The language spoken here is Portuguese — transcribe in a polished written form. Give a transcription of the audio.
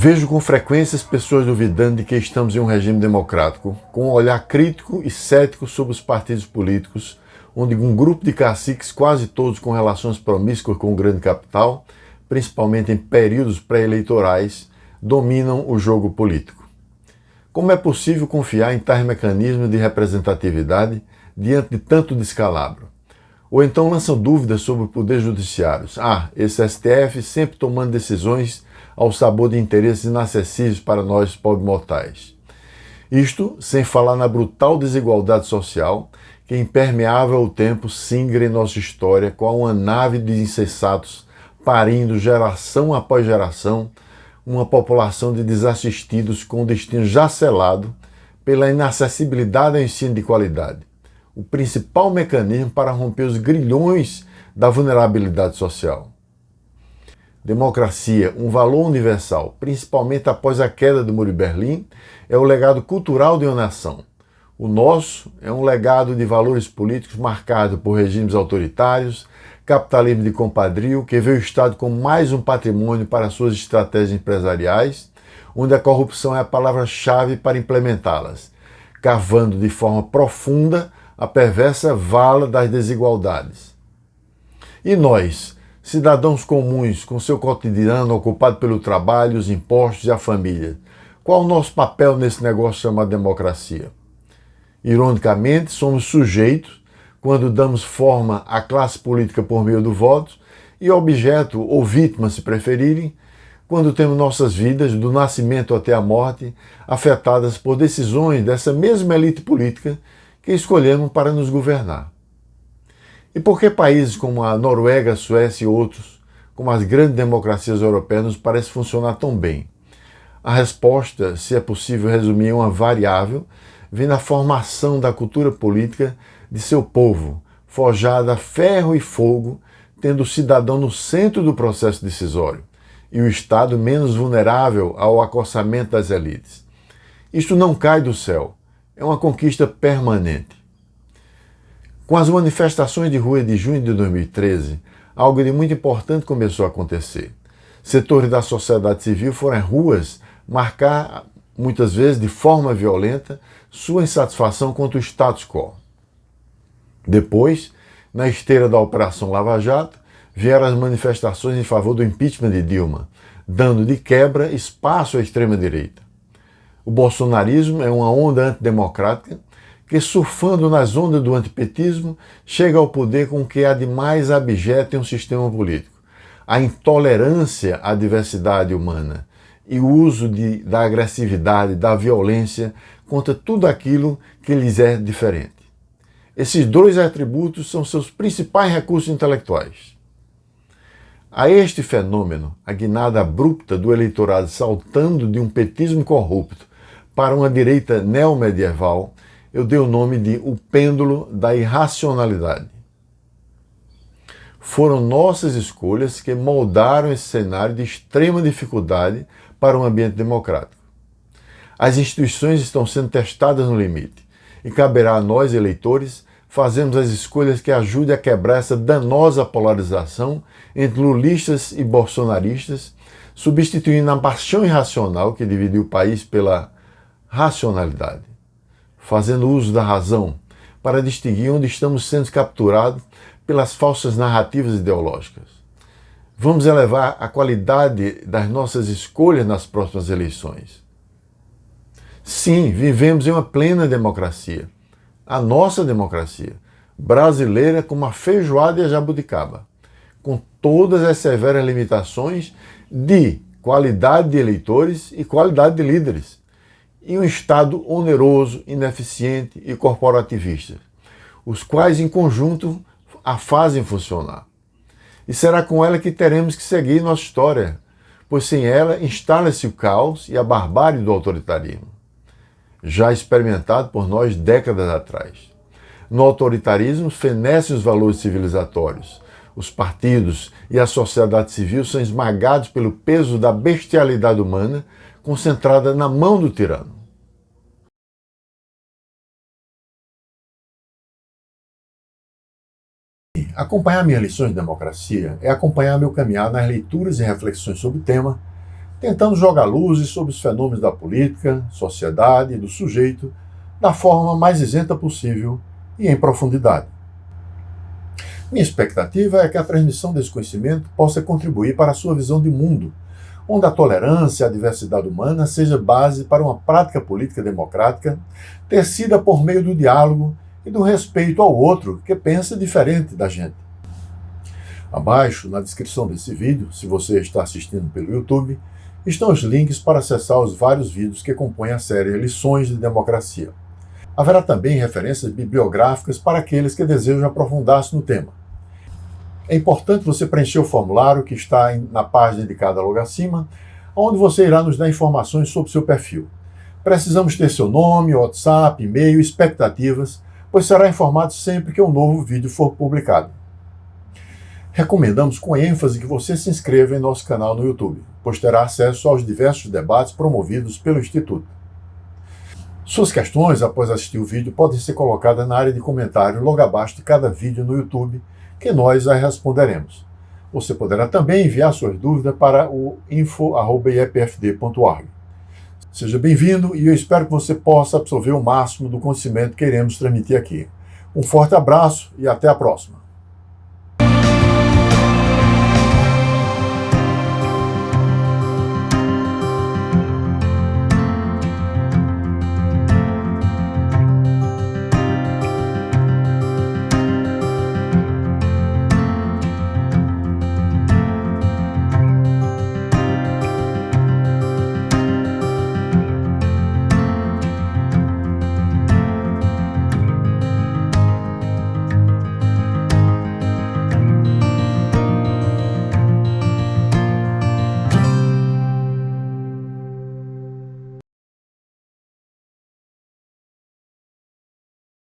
Vejo com frequência as pessoas duvidando de que estamos em um regime democrático, com um olhar crítico e cético sobre os partidos políticos, onde um grupo de caciques, quase todos com relações promíscuas com o grande capital, principalmente em períodos pré-eleitorais, dominam o jogo político. Como é possível confiar em tais mecanismos de representatividade diante de tanto descalabro? Ou então lançam dúvidas sobre o poder judiciário. Esse STF sempre tomando decisões ao sabor de interesses inacessíveis para nós pobres mortais. Isto sem falar na brutal desigualdade social que, impermeável ao tempo, singra em nossa história com uma nave de insensatos parindo geração após geração uma população de desassistidos com o destino já selado pela inacessibilidade ao ensino de qualidade, o principal mecanismo para romper os grilhões da vulnerabilidade social. Democracia, um valor universal, principalmente após a queda do Muro de Berlim, é o legado cultural de uma nação. O nosso é um legado de valores políticos marcado por regimes autoritários, capitalismo de compadrio, que vê o Estado como mais um patrimônio para suas estratégias empresariais, onde a corrupção é a palavra-chave para implementá-las, cavando de forma profunda a perversa vala das desigualdades. E nós, cidadãos comuns, com seu cotidiano ocupado pelo trabalho, os impostos e a família, qual o nosso papel nesse negócio chamado democracia? Ironicamente, somos sujeitos quando damos forma à classe política por meio do voto e objeto ou vítima, se preferirem, quando temos nossas vidas, do nascimento até a morte, afetadas por decisões dessa mesma elite política que escolhemos para nos governar. E por que países como a Noruega, a Suécia e outros, como as grandes democracias europeias, nos parecem funcionar tão bem? A resposta, se é possível resumir em uma variável, vem na formação da cultura política de seu povo, forjada a ferro e fogo, tendo o cidadão no centro do processo decisório e o Estado menos vulnerável ao acossamento das elites. Isto não cai do céu, é uma conquista permanente. Com as manifestações de rua de junho de 2013, algo de muito importante começou a acontecer. Setores da sociedade civil foram às ruas marcar, muitas vezes de forma violenta, sua insatisfação contra o status quo. Depois, na esteira da Operação Lava Jato, vieram as manifestações em favor do impeachment de Dilma, dando de quebra espaço à extrema-direita. O bolsonarismo é uma onda antidemocrática que, surfando nas ondas do antipetismo, chega ao poder com o que há de mais abjeto em um sistema político: a intolerância à diversidade humana e o uso da agressividade, da violência contra tudo aquilo que lhes é diferente. Esses dois atributos são seus principais recursos intelectuais. A este fenômeno, a guinada abrupta do eleitorado saltando de um petismo corrupto para uma direita neomedieval, eu dei o nome de o pêndulo da irracionalidade. Foram nossas escolhas que moldaram esse cenário de extrema dificuldade para um ambiente democrático. As instituições estão sendo testadas no limite e caberá a nós, eleitores, fazermos as escolhas que ajudem a quebrar essa danosa polarização entre lulistas e bolsonaristas, substituindo a paixão irracional que dividiu o país pela racionalidade, fazendo uso da razão para distinguir onde estamos sendo capturados pelas falsas narrativas ideológicas. Vamos elevar a qualidade das nossas escolhas nas próximas eleições. Sim, vivemos em uma plena democracia. A nossa democracia, brasileira como a feijoada e a jabuticaba, com todas as severas limitações de qualidade de eleitores e qualidade de líderes, e um Estado oneroso, ineficiente e corporativista, os quais em conjunto a fazem funcionar. E será com ela que teremos que seguir nossa história, pois sem ela instala-se o caos e a barbárie do autoritarismo, já experimentado por nós décadas atrás. No autoritarismo fenecem os valores civilizatórios. Os partidos e a sociedade civil são esmagados pelo peso da bestialidade humana concentrada na mão do tirano. Acompanhar minhas lições de democracia é acompanhar meu caminhar nas leituras e reflexões sobre o tema, tentando jogar luzes sobre os fenômenos da política, sociedade e do sujeito da forma mais isenta possível e em profundidade. Minha expectativa é que a transmissão desse conhecimento possa contribuir para a sua visão de mundo, onde a tolerância e a diversidade humana seja base para uma prática política democrática tecida por meio do diálogo e do respeito ao outro que pensa diferente da gente. Abaixo, na descrição desse vídeo, se você está assistindo pelo YouTube, estão os links para acessar os vários vídeos que compõem a série Lições de Democracia. Haverá também referências bibliográficas para aqueles que desejam aprofundar-se no tema. É importante você preencher o formulário que está na página indicada logo acima, onde você irá nos dar informações sobre seu perfil. Precisamos ter seu nome, WhatsApp, e-mail, expectativas, pois será informado sempre que um novo vídeo for publicado. Recomendamos com ênfase que você se inscreva em nosso canal no YouTube, pois terá acesso aos diversos debates promovidos pelo Instituto. Suas questões, após assistir o vídeo, podem ser colocadas na área de comentário logo abaixo de cada vídeo no YouTube, que nós as responderemos. Você poderá também enviar suas dúvidas para o info@iepfd.org. Seja bem-vindo e eu espero que você possa absorver o máximo do conhecimento que iremos transmitir aqui. Um forte abraço e até a próxima.